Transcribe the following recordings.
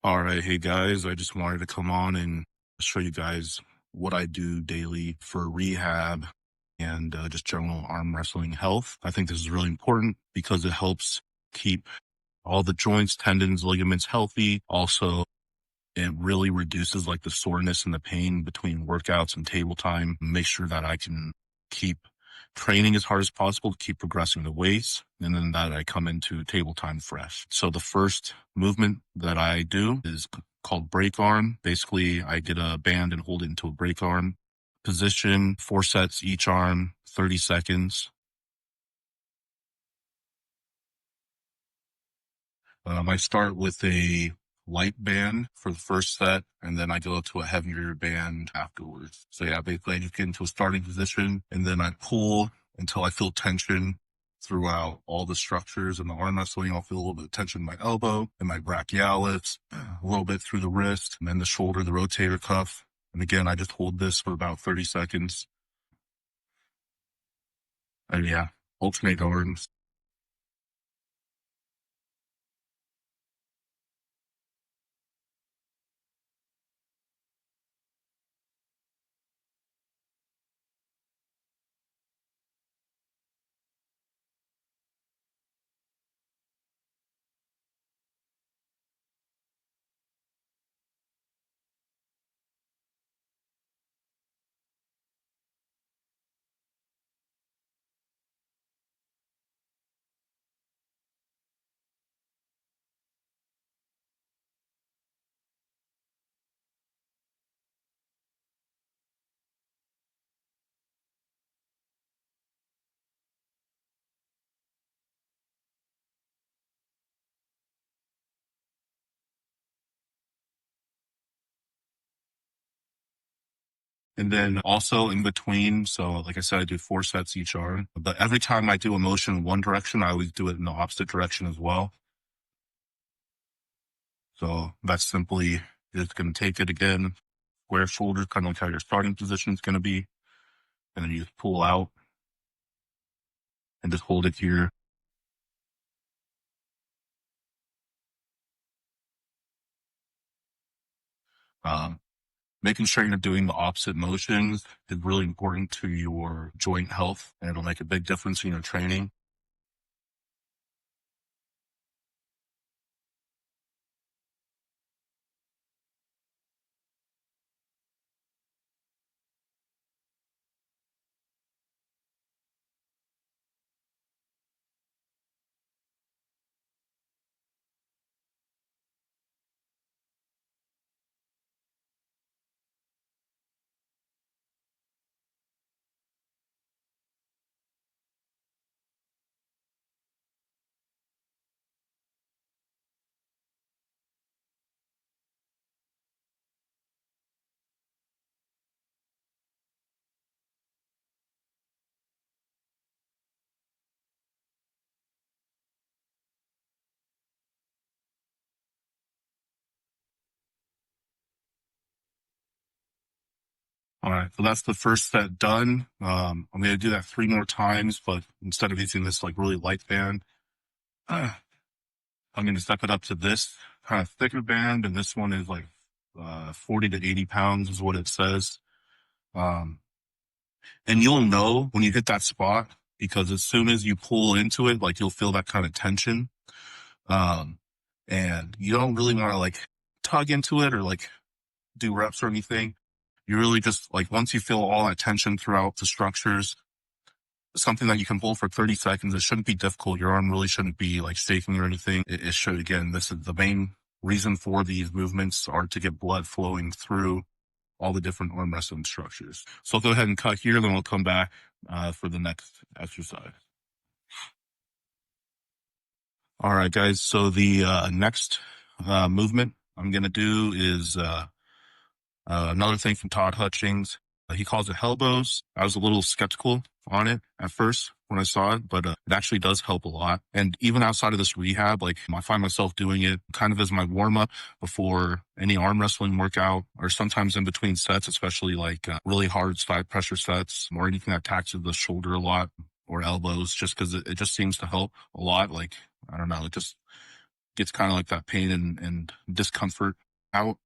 All right. Hey guys, I just wanted to come on and show you guys what I do daily for rehab and just general arm wrestling health. I think this is really important because it helps keep all the joints, tendons, ligaments healthy. Also, it really reduces like the soreness and the pain between workouts and table time. Make sure that I can keep training as hard as possible to keep progressing the weights, and then that I come into table time fresh. So the first movement that I do is called break arm. Basically, I get a band and hold it into a break arm position, 4 sets each arm, 30 seconds. I start with a light band for the first set, and then I go to a heavier band afterwards. So yeah, basically I just get into a starting position, and then I pull until I feel tension throughout all the structures in the arm wrestling. I'll feel a little bit of tension in my elbow and my brachialis, a little bit through the wrist, and then the shoulder, the rotator cuff. And again, I just hold this for about 30 seconds. And yeah, alternate arms. And then also in between, so like I said, I do 4 sets each arm. But every time I do a motion in one direction, I always do it in the opposite direction as well. So that's simply just going to take it again, square shoulders, kind of like how your starting position is going to be. And then you just pull out and just hold it here. Um, Making sure you're doing the opposite motions is really important to your joint health, and it'll make a big difference in your training. All right, so that's the first set done. I'm going to do that 3 more times, but instead of using this like really light band, I'm going to step it up to this kind of thicker band, and this one is like 40 to 80 pounds is what it says. Um, and you'll know when you hit that spot because as soon as you pull into it, like you'll feel that kind of tension. Um, and you don't really want to like tug into it or like do reps or anything. You really just like once you feel all that tension throughout the structures, something that you can pull for 30 seconds. It shouldn't be difficult. Your arm really shouldn't be like shaking or anything. It should, again, this is the main reason for these movements are to get blood flowing through all the different arm wrestling structures. So I'll go ahead and cut here, then we'll come back for the next exercise. All right, guys. So the next movement I'm going to do is another thing from Todd Hutchings. He calls it Hellbows. I was a little skeptical on it at first when I saw it, but it actually does help a lot. And even outside of this rehab, like I find myself doing it kind of as my warm up before any arm wrestling workout, or sometimes in between sets, especially like really hard side pressure sets or anything that taxes the shoulder a lot or elbows, just because it just seems to help a lot. Like, I don't know, it just gets kind of like that pain and discomfort out.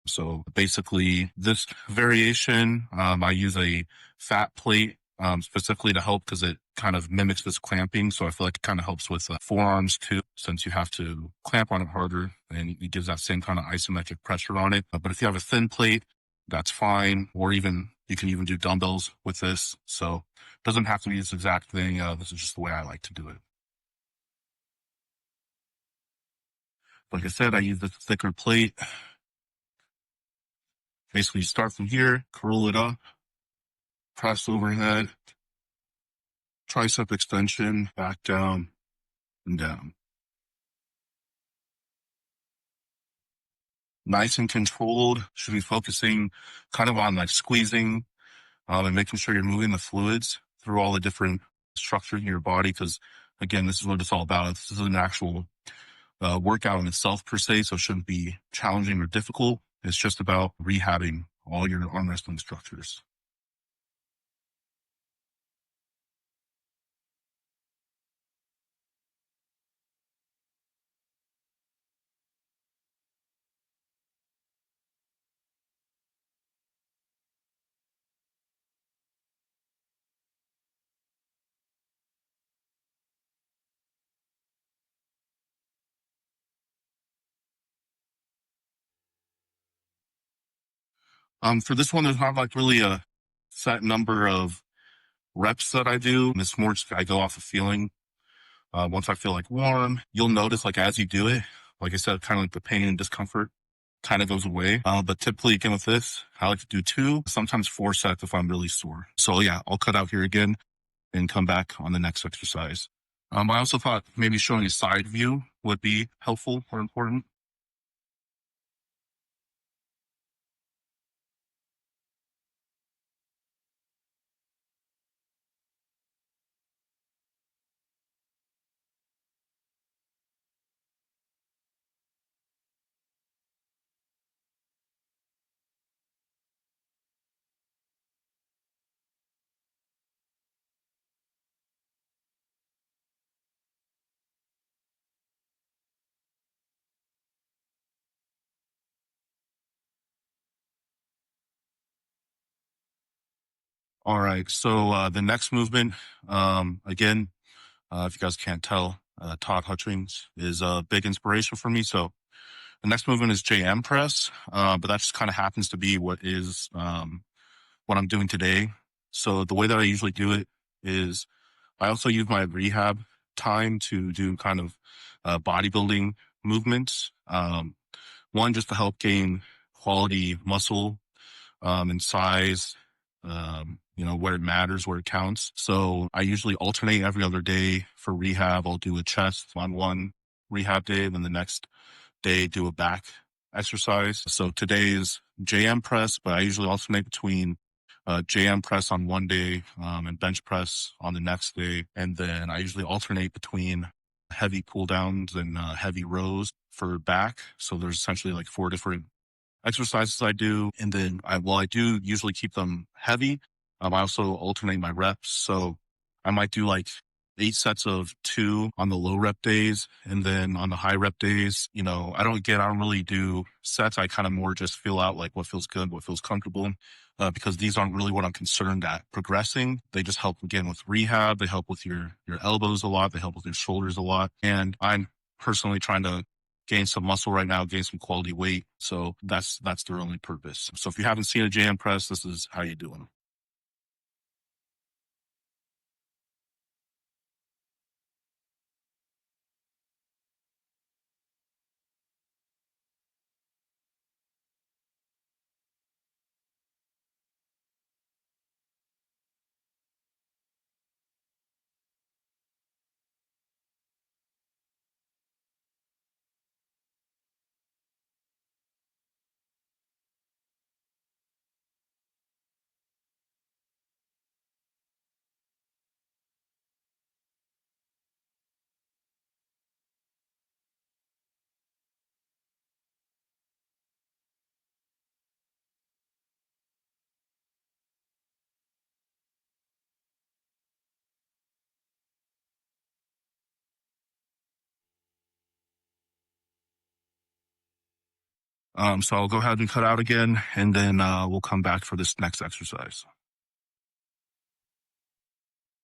So basically this variation, I use a fat plate, specifically to help because it kind of mimics this clamping. So I feel like it kind of helps with forearms too, since you have to clamp on it harder and it gives that same kind of isometric pressure on it. But if you have a thin plate, that's fine. Or even, you can even do dumbbells with this. So it doesn't have to be this exact thing. This is just the way I like to do it. Like I said, I use the thicker plate. Basically, you start from here, curl it up, press overhead, tricep extension, back down and down. Nice and controlled. Should be focusing kind of on like squeezing and making sure you're moving the fluids through all the different structures in your body. Because again, this is what it's all about. This is an actual workout in itself per se, so it shouldn't be challenging or difficult. It's just about rehabbing all your arm wrestling structures. For this one, there's not like really a set number of reps that I do. It's more just I go off the feeling. Once I feel like warm, you'll notice like as you do it, like I said, kind of like the pain and discomfort kind of goes away. But typically again with this, I like to do 2, sometimes 4 sets if I'm really sore. So yeah, I'll cut out here again and come back on the next exercise. I also thought maybe showing a side view would be helpful or important. All right. So the next movement, again, if you guys can't tell, Todd Hutchings is a big inspiration for me. So the next movement is JM press, but that just kind of happens to be what I'm doing today. So the way that I usually do it is I also use my rehab time to do kind of bodybuilding movements. One, just to help gain quality muscle and size, where it matters, where it counts. So I usually alternate every other day for rehab. I'll do a chest on one rehab day, then the next day do a back exercise. So today is JM press, but I usually alternate between JM press on one day and bench press on the next day. And then I usually alternate between heavy pull downs and heavy rows for back. So there's essentially like 4 different exercises I do. And then I do usually keep them heavy. I also alternate my reps. So I might do like 8 sets of 2 on the low rep days. And then on the high rep days, I don't really do sets. I kind of more just feel out like what feels good, what feels comfortable. Because these aren't really what I'm concerned at progressing. They just help again with rehab. They help with your elbows a lot. They help with your shoulders a lot. And I'm personally trying to gain some muscle right now, gain some quality weight. So that's their only purpose. So if you haven't seen a jam press, this is how you do them. So I'll go ahead and cut out again, and then we'll come back for this next exercise.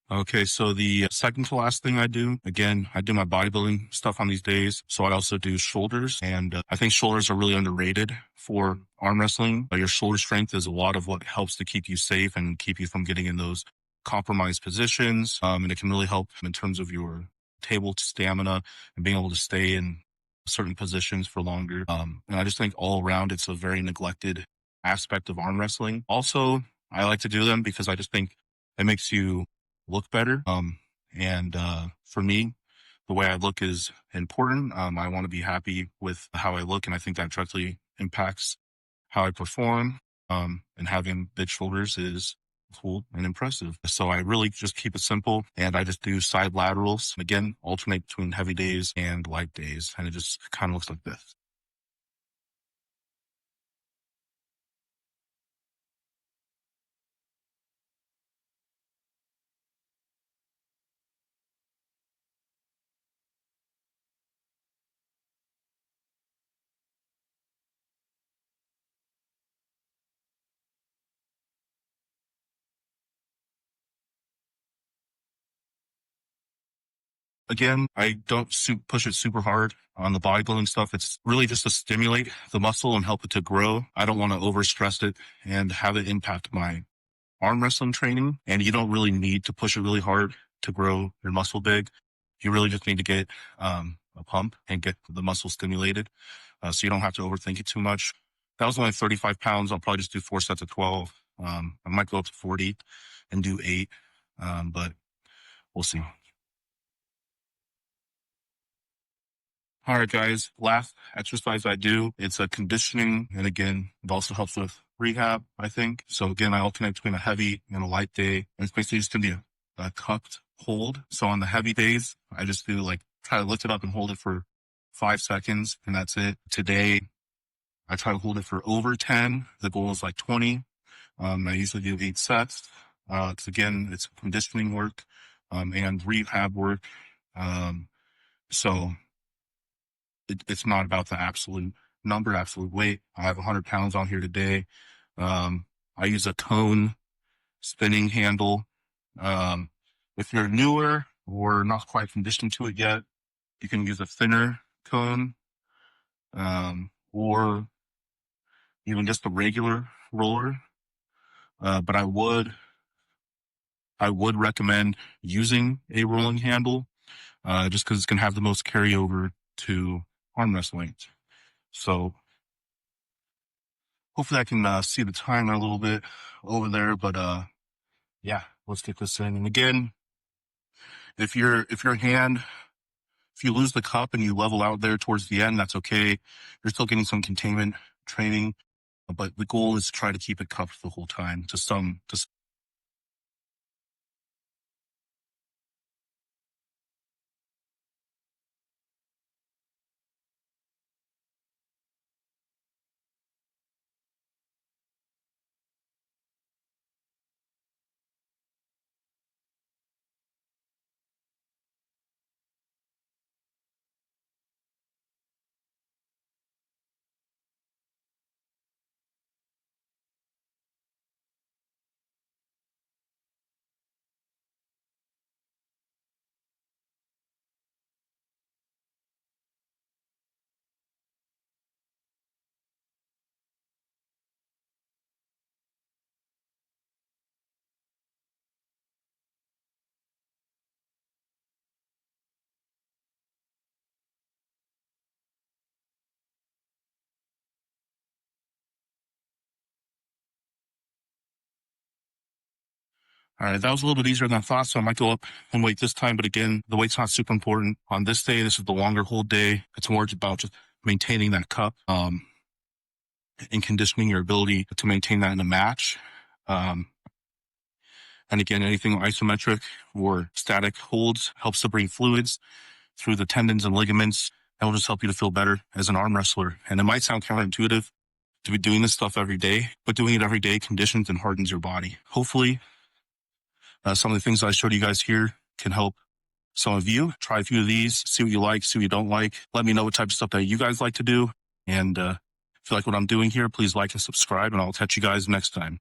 Okay, so the second to last thing I do, again, I do my bodybuilding stuff on these days. So I also do shoulders, and I think shoulders are really underrated for arm wrestling. Your shoulder strength is a lot of what helps to keep you safe and keep you from getting in those compromised positions. And it can really help in terms of your table stamina and being able to stay in certain positions for longer. And I just think all around, it's a very neglected aspect of arm wrestling. Also, I like to do them because I just think it makes you look better. And for me, the way I look is important. I want to be happy with how I look, and I think that directly impacts how I perform. And having big shoulders is cool and impressive. So I really just keep it simple, and I just do side laterals. Again, alternate between heavy days and light days, and it just kind of looks like this. Again, I don't push it super hard on the bodybuilding stuff. It's really just to stimulate the muscle and help it to grow. I don't want to overstress it and have it impact my arm wrestling training. And you don't really need to push it really hard to grow your muscle big. You really just need to get a pump and get the muscle stimulated. So you don't have to overthink it too much. That was only 35 pounds. I'll probably just do 4 sets of 12. I might go up to 40 and do 8, but we'll see. All right, guys, last exercise I do, it's a conditioning. And again, it also helps with rehab, I think. So again, I alternate between a heavy and a light day. And it's basically just going to be a cupped hold. So on the heavy days, I just do try to lift it up and hold it for 5 seconds. And that's it. Today, I try to hold it for over 10. The goal is 20. I usually do 8 sets. Because again, it's conditioning work, and rehab work. So it's not about the absolute number, absolute weight. I have 100 pounds on here today. I use a cone spinning handle. If you're newer or not quite conditioned to it yet, you can use a thinner cone, or even just a regular roller. But I would recommend using a rolling handle, just because it's going to have the most carryover to arm wrestling. So hopefully I can see the timer a little bit over there, but yeah, let's get this in. And again, if you lose the cup and you level out there towards the end, that's okay. You're still getting some containment training, but the goal is to try to keep it cupped the whole time to some. All right, that was a little bit easier than I thought, so I might go up and weight this time. But again, the weight's not super important. On this day, this is the longer hold day. It's more about just maintaining that cup, and conditioning your ability to maintain that in a match. And again, anything isometric or static holds helps to bring fluids through the tendons and ligaments. That will just help you to feel better as an arm wrestler. And it might sound counterintuitive to be doing this stuff every day, but doing it every day conditions and hardens your body. Hopefully, some of the things I showed you guys here can help some of you. Try a few of these, see what you like, see what you don't like. Let me know what type of stuff that you guys like to do. And if If you like what I'm doing here, please like and subscribe, and I'll catch you guys next time.